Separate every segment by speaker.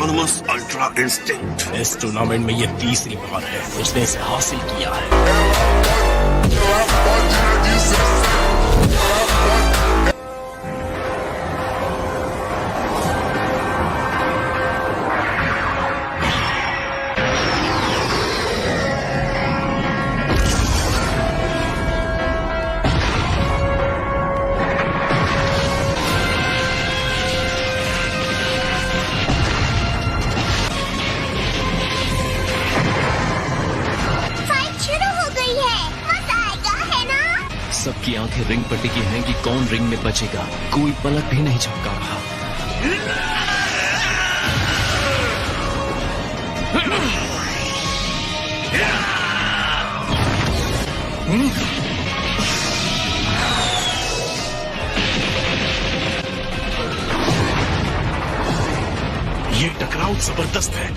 Speaker 1: Autonomous ultra instinct.
Speaker 2: इस tournament में ये तीसरी बार है उसने इसे हासिल किया है। सबकी आंखें रिंग पर टिकी हैं कि कौन रिंग में बचेगा। कोई पलक भी नहीं झपका रहा।
Speaker 1: ये टकराव जबरदस्त है।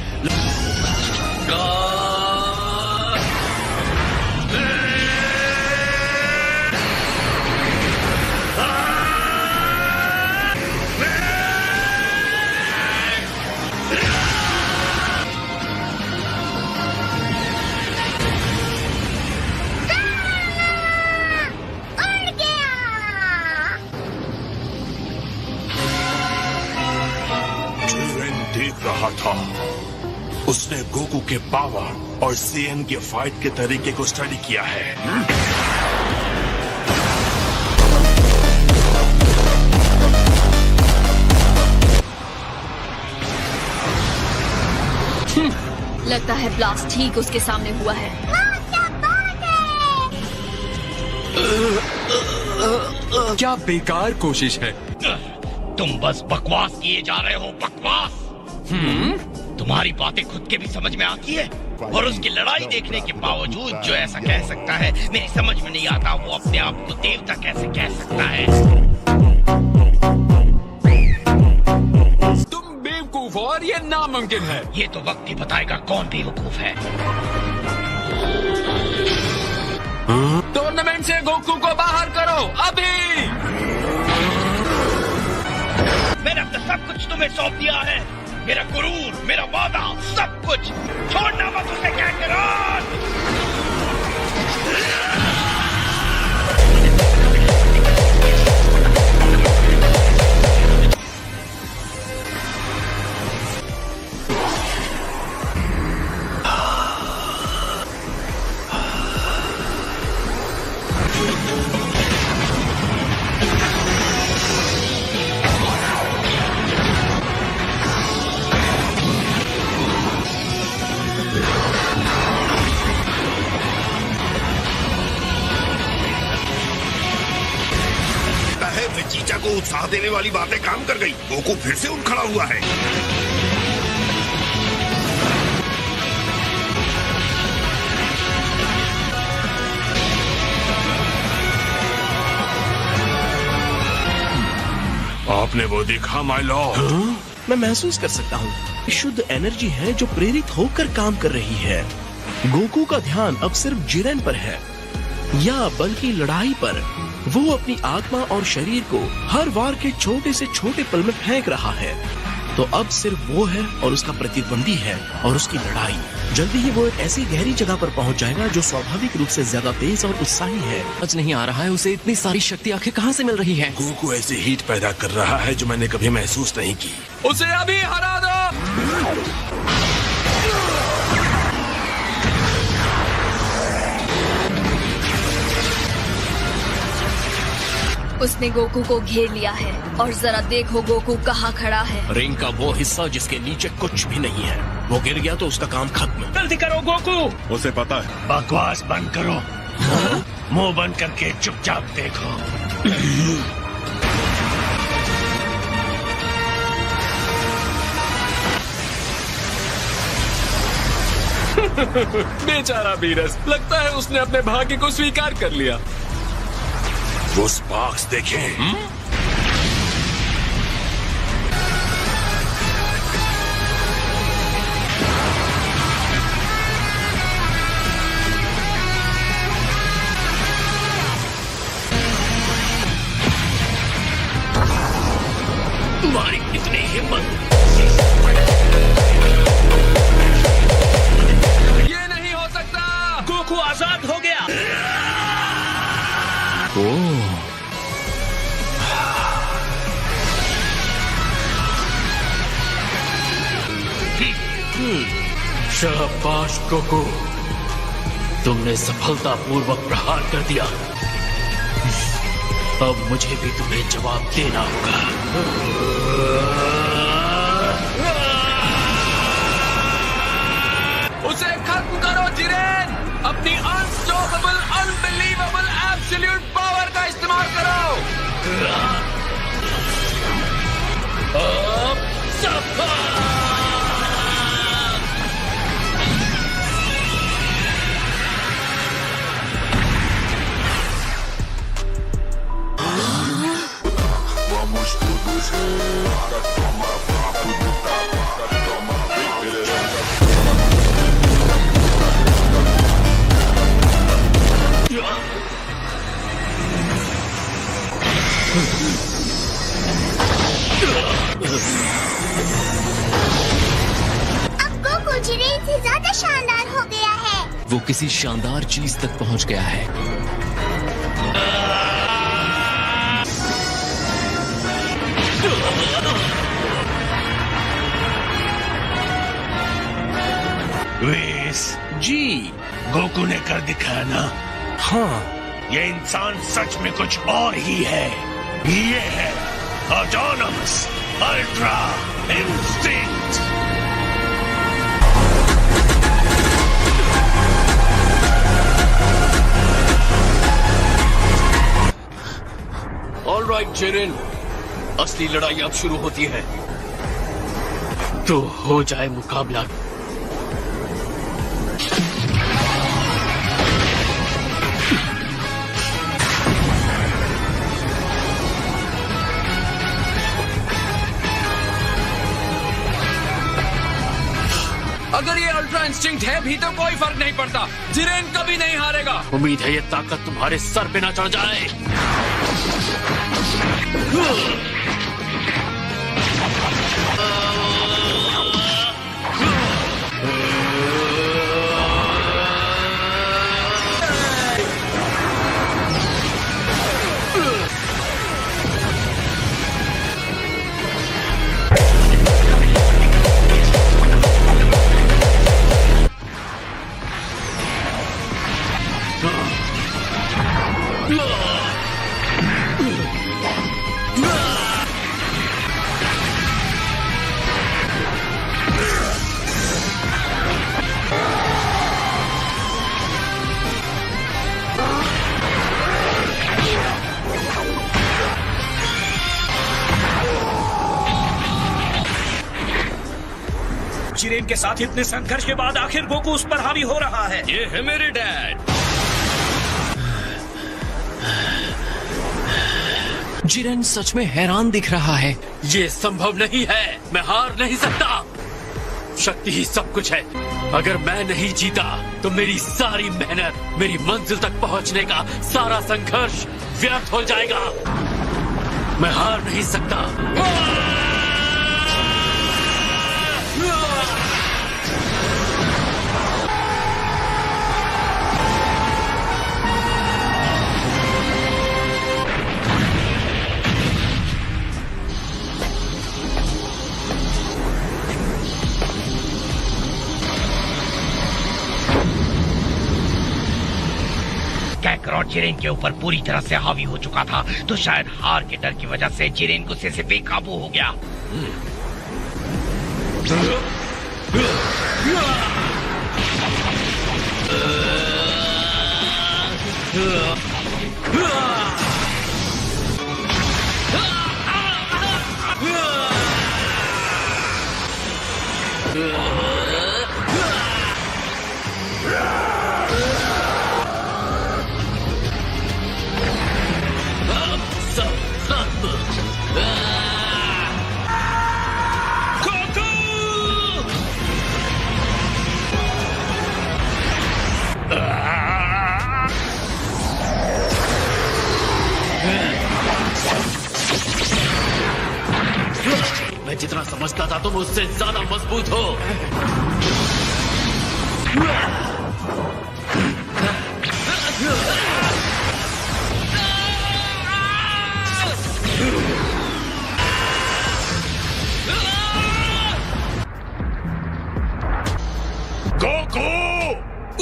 Speaker 1: देख रहा था, उसने गोकू के पावर और सीएन के फाइट के तरीके को स्टडी किया है।
Speaker 3: लगता है ब्लास्ट ठीक उसके सामने हुआ है।
Speaker 4: क्या बेकार कोशिश है।
Speaker 5: तुम बस बकवास किए जा रहे हो, बकवास। तुम्हारी बातें खुद के भी समझ में आती है, और उसकी लड़ाई देखने के बावजूद जो ऐसा कह सकता है, मेरी समझ में नहीं आता वो अपने आप को देवता कैसे कह सकता है।
Speaker 4: तुम बेवकूफ हो और ये नामुमकिन है।
Speaker 5: ये तो वक्त ही बताएगा कौन बेवकूफ है।
Speaker 4: टूर्नामेंट से गोकू को बाहर करो अभी।
Speaker 5: मैंने अपना सब कुछ तुम्हें सौंप दिया है, मेरा गुरूर, मेरा वादा, सब कुछ। छोड़ना मत उसे, काकरोट।
Speaker 1: चीचा को उत्साह देने वाली बातें काम कर गई। गोकू फिर से उठ खड़ा हुआ है। आपने वो देखा माय लॉर्ड?
Speaker 2: मैं महसूस कर सकता हूँ शुद्ध एनर्जी है जो प्रेरित होकर काम कर रही है। गोकू का ध्यान अब सिर्फ जिरेन पर है, या बल्कि लड़ाई पर। वो अपनी आत्मा और शरीर को हर वार के छोटे से छोटे पल में फेंक रहा है। तो अब सिर्फ वो है और उसका प्रतिद्वंदी है और उसकी लड़ाई। जल्दी ही वो एक ऐसी गहरी जगह पर पहुंच जाएगा जो स्वाभाविक रूप से ज्यादा तेज और उत्साही है।
Speaker 6: समझ नहीं आ रहा है उसे इतनी सारी शक्ति आखिर कहाँ से मिल रही है।
Speaker 1: गोकू ऐसी हीट पैदा कर रहा है जो मैंने कभी महसूस नहीं की।
Speaker 4: उसे अभी हरा दो।
Speaker 3: उसने गोकू को घेर लिया है और जरा देखो गोकू कहाँ खड़ा है।
Speaker 2: रिंग का वो हिस्सा जिसके नीचे कुछ भी नहीं है, वो गिर गया तो उसका काम खत्म।
Speaker 5: जल्दी करो गोकू।
Speaker 1: उसे पता है।
Speaker 5: बकवास बंद करो, मुंह बंद करके चुपचाप देखो।
Speaker 4: बेचारा वीरस, लगता है उसने अपने भाग्य को स्वीकार कर लिया।
Speaker 1: वो स्पार्क्स देखें।
Speaker 5: तुम्हारी कितनी हिम्मत। बर्बाद हो गया।
Speaker 4: शाबाश गोकू, तुमने सफलतापूर्वक प्रहार कर दिया। अब मुझे भी तुम्हें जवाब देना होगा। उसे खत्म करो जिरेन, अपनी अनस्टॉपेबल, अनबिलीवेबल, एब्सोल्यूट पावर का इस्तेमाल करो। अब सफल।
Speaker 7: अब गोकू जिरेन से ज्यादा शानदार हो गया है।
Speaker 6: वो किसी शानदार चीज तक पहुंच गया है।
Speaker 5: वेस,
Speaker 2: जी।
Speaker 5: गोकू ने कर दिखाया ना।
Speaker 2: हाँ,
Speaker 5: ये इंसान सच में कुछ और ही है। ये है autonomous ultra instinct.
Speaker 4: Alright Jiren, असली लड़ाई अब शुरू होती है, तो हो जाए मुकाबला। अगर ये अल्ट्रा इंस्टिंक्ट है भी तो कोई फर्क नहीं पड़ता, जिरेन कभी नहीं हारेगा। उम्मीद है ये ताकत तुम्हारे सर पे ना चढ़ जाए।
Speaker 8: जिरेन के साथ इतने संघर्ष के बाद आखिर गोकू उस पर हावी हो रहा है।
Speaker 5: ये है मेरे डैड।
Speaker 6: जिरेन सच में हैरान दिख रहा है।
Speaker 4: ये संभव नहीं है, मैं हार नहीं सकता। शक्ति ही सब कुछ है। अगर मैं नहीं जीता तो मेरी सारी मेहनत, मेरी मंजिल तक पहुंचने का सारा संघर्ष व्यर्थ हो जाएगा। मैं हार नहीं सकता।
Speaker 5: कैकरॉट जिरेन के ऊपर पूरी तरह से हावी हो चुका था, तो शायद हार के डर की वजह से जिरेन गुस्से से बेकाबू हो गया।
Speaker 4: मैं जितना समझता था तुम उससे ज्यादा मजबूत हो।
Speaker 8: गोकू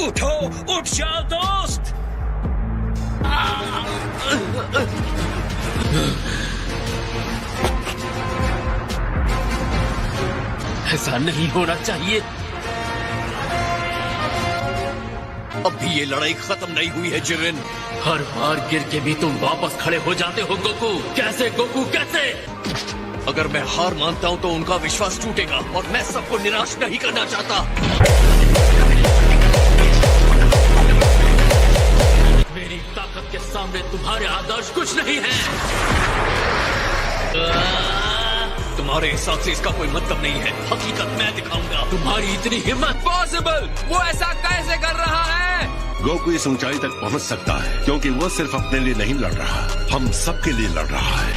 Speaker 8: उठो, उठ जाओ दोस्त।
Speaker 4: ऐसा नहीं होना चाहिए।
Speaker 6: अब भी ये लड़ाई खत्म नहीं हुई है जिरेन।
Speaker 4: हर बार गिर के भी तुम वापस खड़े हो जाते हो गोकू। कैसे गोकू, कैसे?
Speaker 6: अगर मैं हार मानता हूं तो उनका विश्वास टूटेगा और मैं सबको निराश नहीं करना चाहता।
Speaker 4: मेरी ताकत के सामने तुम्हारे आदर्श कुछ नहीं है।
Speaker 6: तुम्हारे हिसाब से इसका कोई मतलब नहीं है। हकीकत मैं दिखाऊंगा।
Speaker 4: तुम्हारी इतनी हिम्मत?
Speaker 9: पॉसिबल, वो ऐसा कैसे कर रहा है?
Speaker 1: गोकू इस ऊंचाई तक पहुंच सकता है क्योंकि वो सिर्फ अपने लिए नहीं लड़ रहा, हम सबके लिए लड़ रहा है।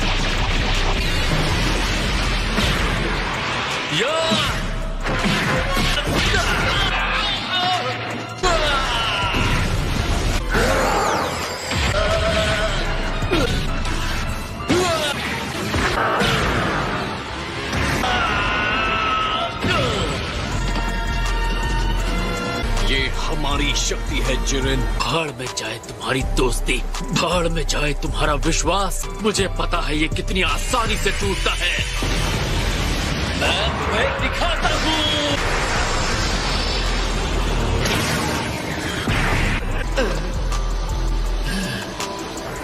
Speaker 6: ये हमारी शक्ति है जिरेन।
Speaker 4: भाड़ में जाए तुम्हारी दोस्ती, भाड़ में जाए तुम्हारा विश्वास। मुझे पता है ये कितनी आसानी से टूटता है। मैं तुम्हें दिखाता हूँ।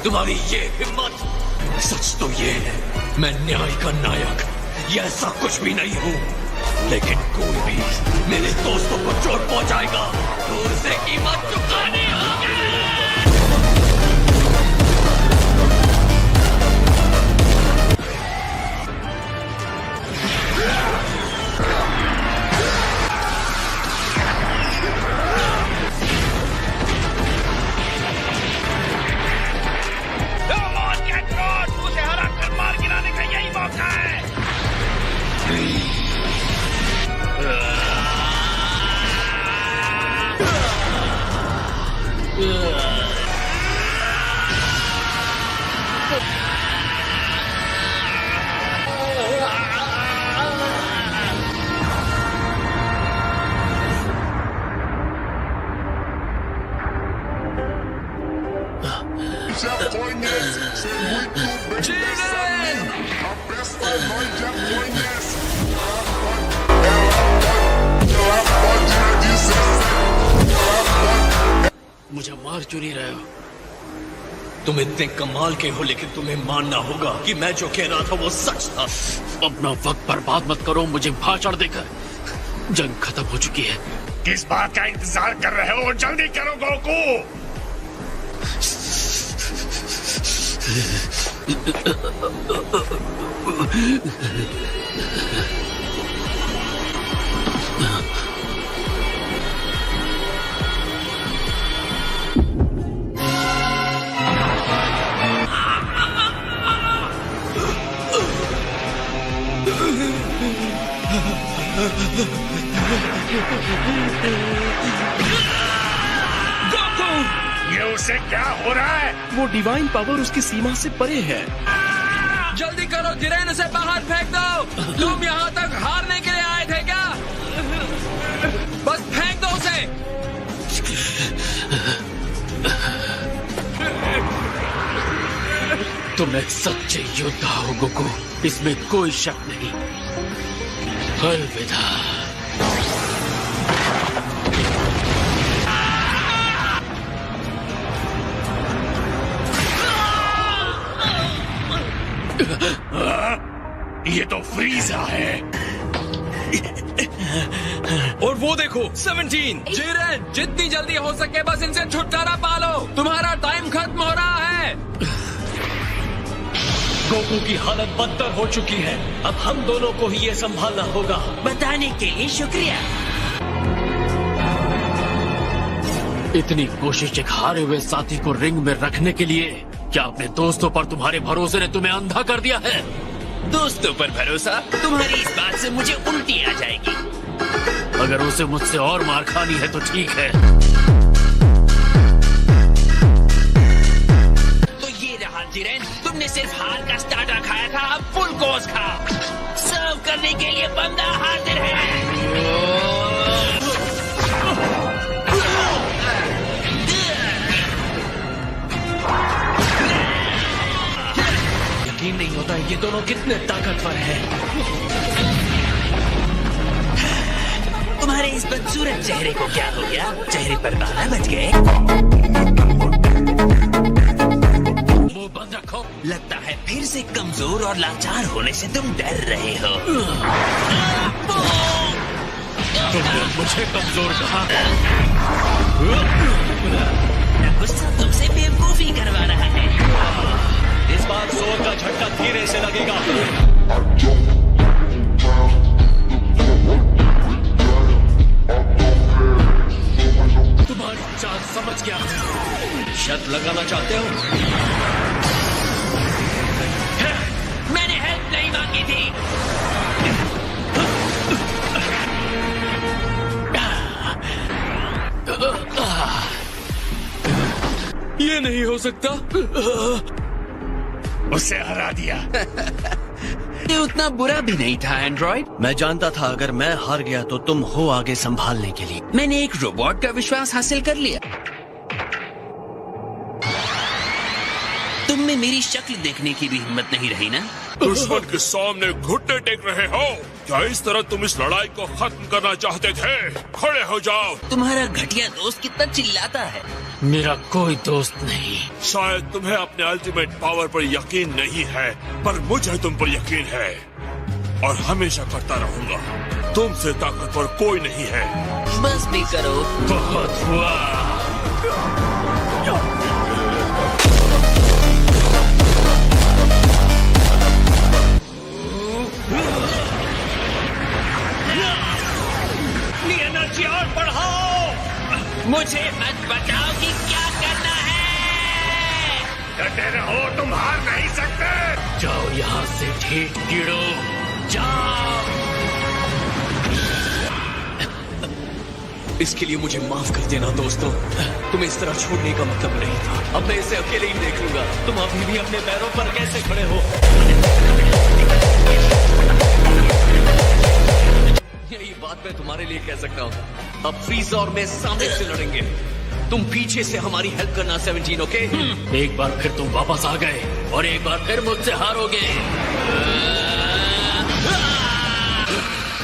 Speaker 6: तुम्हारी ये हिम्मत, सच तो ये है मैं न्याय का नायक, ये ऐसा कुछ भी नहीं हूँ। लेकिन कोई भी मेरे दोस्तों को चोट पहुंचाएगा तो उसे कीमत चुकानी होगी।
Speaker 5: उसे हरा कर मार गिराने का यही मौका है।
Speaker 4: मुझे मार क्यों नहीं रहे हो?
Speaker 6: तुम इतने कमाल के हो लेकिन तुम्हें मानना होगा कि मैं जो कह रहा था वो सच था।
Speaker 4: अपना वक्त बर्बाद मत करो मुझे भाषण देकर। जंग खत्म हो चुकी है।
Speaker 8: किस बात का इंतजार कर रहे हो? जल्दी करो गोकू। गोकू, ये उसे क्या हो रहा है?
Speaker 2: वो डिवाइन पावर उसकी सीमा से परे है।
Speaker 9: जल्दी करो जिरेन, उसे बाहर फेंक दो। तुम यहाँ तक हारने के लिए आए थे क्या? बस फेंक दो उसे।
Speaker 4: तुम एक सच्चे योद्धा हो गोकू, इसमें कोई शक नहीं। अलविदा।
Speaker 8: ये तो फ्रीजा है।
Speaker 9: और वो देखो 17। जिरेन, जितनी जल्दी हो सके बस इनसे छुटकारा पालो। तुम्हारा टाइम खत्म हो रहा है।
Speaker 6: गोकू की हालत बदतर हो चुकी है। अब हम दोनों को ही ये संभालना होगा।
Speaker 5: बताने के लिए शुक्रिया।
Speaker 4: इतनी कोशिश एक हारे हुए साथी को रिंग में रखने के लिए? क्या अपने दोस्तों पर तुम्हारे भरोसे ने तुम्हें अंधा कर दिया है?
Speaker 5: दोस्तों पर भरोसा? तुम्हारी इस बात से मुझे उल्टी आ जाएगी।
Speaker 4: अगर उसे मुझसे और मार खानी है तो ठीक है।
Speaker 5: लड़ने के लिए बंदा हाजिर है।
Speaker 6: यकीन नहीं होता ये दोनों कितने ताकतवर हैं।
Speaker 5: तुम्हारे इस बदसूरत चेहरे को क्या हो गया? चेहरे पर बाल बच गए?
Speaker 6: मुंह बंद रखो।
Speaker 5: लगता है फिर से कमजोर और लाचार होने से तुम डर रहे हो।
Speaker 6: तुमने मुझे कमजोर कहा।
Speaker 5: गुस्सा तुमसे बेवकूफी करवा रहा है।
Speaker 6: इस बार जोर का झटका धीरे से लगेगा। तुम्हारी चाल समझ गया। शर्त लगाना चाहते हो?
Speaker 5: मैंने हेल्प नहीं मांगी थी।
Speaker 6: ये नहीं हो सकता।
Speaker 5: उसे हरा दिया। ये उतना बुरा भी नहीं था एंड्रॉइड।
Speaker 2: मैं जानता था अगर मैं हार गया तो तुम हो आगे संभालने के लिए।
Speaker 5: मैंने एक रोबोट का विश्वास हासिल कर लिया। तुम में मेरी शक्ल देखने की भी हिम्मत नहीं रही ना?
Speaker 1: दुश्मन के सामने घुटने टेक रहे हो क्या? इस तरह तुम इस लड़ाई को खत्म करना चाहते थे? खड़े हो जाओ।
Speaker 5: तुम्हारा घटिया दोस्त कितना चिल्लाता है।
Speaker 6: मेरा कोई दोस्त नहीं।
Speaker 1: शायद तुम्हें अपने अल्टीमेट पावर पर यकीन नहीं है, पर मुझे तुम पर यकीन है और हमेशा करता रहूंगा। तुमसे ताकतवर कोई नहीं है।
Speaker 5: बस भी करो।
Speaker 6: बहुत हुआ।
Speaker 8: एनर्जी और बढ़ाओ।
Speaker 5: मुझे मत बताओ कि क्या करना है।
Speaker 1: डटे रहो, तुम हार नहीं सकते।
Speaker 6: जाओ यहाँ से ठीक कीड़ो, जाओ। इसके लिए मुझे माफ कर देना दोस्तों। तुम्हें इस तरह छोड़ने का मतलब नहीं था। अब मैं इसे अकेले ही देख लूंगा। तुम अभी भी अपने पैरों पर कैसे खड़े हो? यही बात मैं तुम्हारे लिए कह सकता हूँ। अब फ्रीज़ा और मैं सामने से लड़ेंगे। तुम पीछे से हमारी हेल्प करना 17, ओके? एक बार फिर तुम वापस आ गए और एक बार फिर मुझसे हारोगे।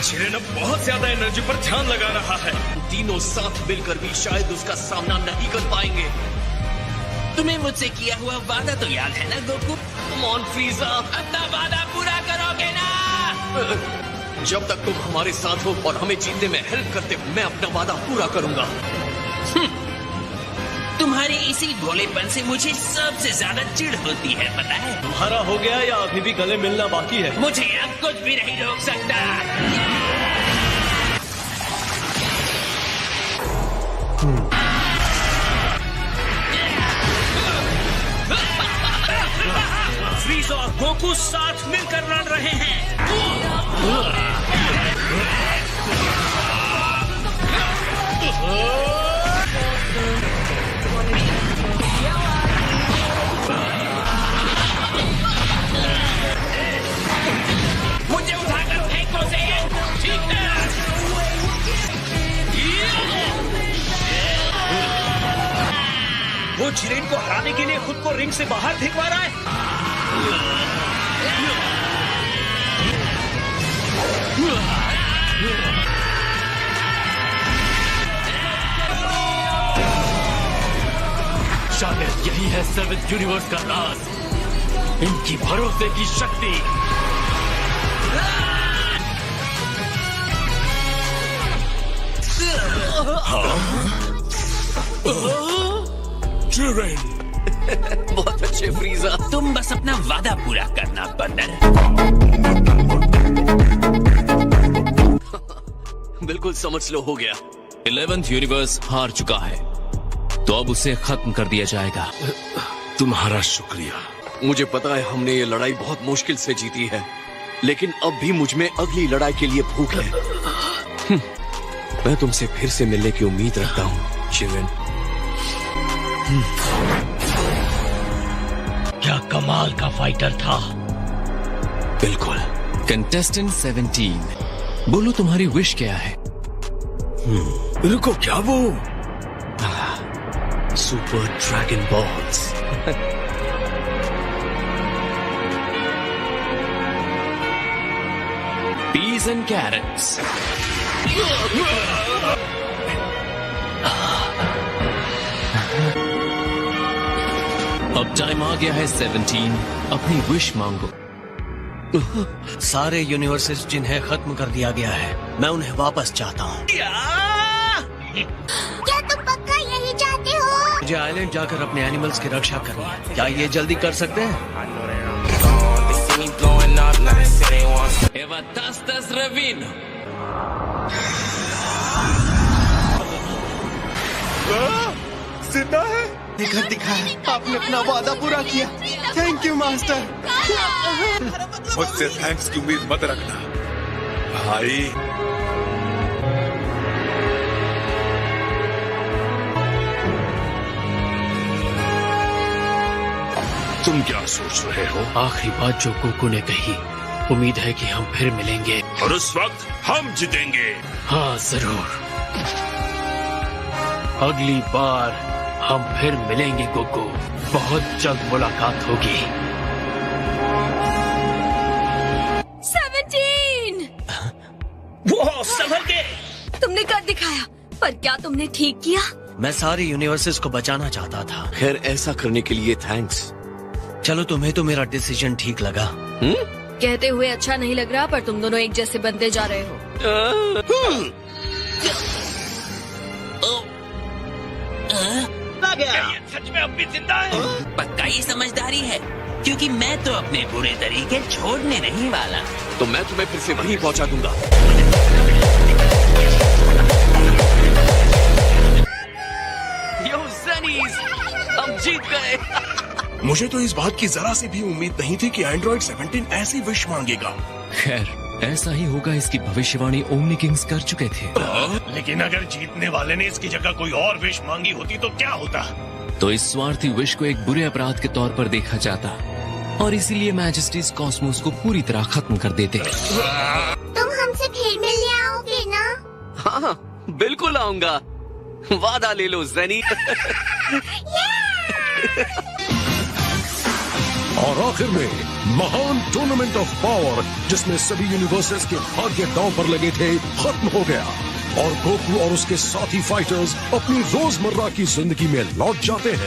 Speaker 8: जिरेन अब बहुत ज्यादा एनर्जी पर ध्यान लगा रहा है।
Speaker 6: तीनों साथ मिलकर भी शायद उसका सामना नहीं कर पाएंगे।
Speaker 5: तुम्हें मुझसे किया हुआ वादा तो याद है ना गोकू?
Speaker 6: कम ऑन फ्रीज़ा,
Speaker 5: अपना वादा पूरा करोगे ना?
Speaker 6: जब तक तुम हमारे साथ हो और हमें जीतने में हेल्प करते हो, मैं अपना वादा पूरा करूंगा।
Speaker 5: तुम्हारे इसी भोलेपन से मुझे सबसे ज्यादा चिढ़ होती है, पता है?
Speaker 6: तुम्हारा हो गया या अभी भी गले मिलना बाकी है?
Speaker 5: मुझे अब कुछ भी नहीं रोक सकता।
Speaker 8: फ्रीज़ा और गोकू साथ मिलकर लड़ रहे हैं।
Speaker 5: मुझे उठाकर फेंको से। ठीक है।
Speaker 8: वो जिरेन को हराने के लिए खुद को रिंग से बाहर फेंकवा रहा है।
Speaker 6: शायद यही है 7th यूनिवर्स का राज, इनकी भरोसे की शक्ति।
Speaker 1: जिरेन,
Speaker 6: बहुत अच्छे फ्रीज़ा।
Speaker 5: तुम बस अपना वादा पूरा करना बंदर।
Speaker 6: बिल्कुल समझ लो, हो गया। 11th यूनिवर्स हार चुका है, तो अब उसे खत्म कर दिया जाएगा।
Speaker 1: तुम्हारा शुक्रिया।
Speaker 6: मुझे पता है हमने ये लड़ाई बहुत मुश्किल से जीती है, लेकिन अब भी मुझ में अगली लड़ाई के लिए भूख है। मैं तुमसे फिर से मिलने की उम्मीद रखता हूँ, जिरेन।
Speaker 5: क्या कमाल का फाइटर था।
Speaker 6: बिल्कुल,
Speaker 4: कंटेस्टेंट 17, बोलो तुम्हारी विश क्या है?
Speaker 2: रुको, क्या वो super dragon balls?
Speaker 4: Peas and carrots. अब टाइम आ गया है 17, अपनी विश मांगो।
Speaker 2: सारे यूनिवर्सेस जिन्हें खत्म कर दिया गया है, मैं उन्हें वापस चाहता हूँ।
Speaker 7: क्या तुम पक्का यही चाहते हो?
Speaker 2: मुझे आइलैंड जाकर अपने एनिमल्स की रक्षा करनी है। क्या ये जल्दी कर सकते हैं?
Speaker 4: Evatastas Ravino.
Speaker 8: जिंदा है।
Speaker 2: दिखा दिखाया, आपने अपना वादा पूरा किया। Thank you master.
Speaker 1: मुझसे थैंक्स की उम्मीद मत रखना भाई। तुम क्या सोच रहे हो?
Speaker 2: आखिरी बात जो गोकू ने कही, उम्मीद है कि हम फिर मिलेंगे
Speaker 1: और उस वक्त हम जीतेंगे।
Speaker 2: हाँ जरूर, अगली बार हम फिर मिलेंगे गोकू। बहुत जल्द मुलाकात होगी।
Speaker 3: 17!
Speaker 8: वो संभल के।
Speaker 3: तुमने कर दिखाया, पर क्या तुमने ठीक किया?
Speaker 2: मैं सारे यूनिवर्सेस को बचाना चाहता था।
Speaker 6: खैर, ऐसा करने के लिए थैंक्स।
Speaker 2: चलो, तुम्हें तो मेरा डिसीजन ठीक लगा।
Speaker 3: कहते हुए अच्छा नहीं लग रहा, पर तुम दोनों एक जैसे बनते जा रहे हो।
Speaker 5: क्या ये सच में अब भी जिंदा है?
Speaker 10: पक्का ये समझदारी है, क्योंकि मैं तो अपने बुरे तरीके छोड़ने नहीं वाला।
Speaker 6: तो मैं तुम्हें फिर से वहीं पहुंचा दूंगा।
Speaker 4: यो ज़नीज़, हम जीत गए।
Speaker 2: मुझे तो इस बात की जरा सी भी उम्मीद नहीं थी कि एंड्रॉइड 17 ऐसी विश मांगेगा।
Speaker 4: खैर, ऐसा ही होगा, इसकी भविष्यवाणी ओमनी किंग्स कर चुके थे।
Speaker 5: लेकिन अगर जीतने वाले ने इसकी जगह कोई और विश मांगी होती तो क्या होता?
Speaker 4: तो इस स्वार्थी विश को एक बुरे अपराध के तौर पर देखा जाता और इसीलिए मैजेस्टीज कॉस्मोस को पूरी तरह खत्म कर देते।
Speaker 7: तुम हमसे फिर मिलने आओगे ना?
Speaker 6: हाँ, बिल्कुल आऊंगा। वादा ले लो ज़नी।
Speaker 11: और आखिर में महान टूर्नामेंट ऑफ पावर, जिसमें सभी यूनिवर्सेस के भाग्य दांव पर लगे थे, खत्म हो गया और गोकू और उसके साथी फाइटर्स अपनी रोजमर्रा की जिंदगी में लौट जाते हैं।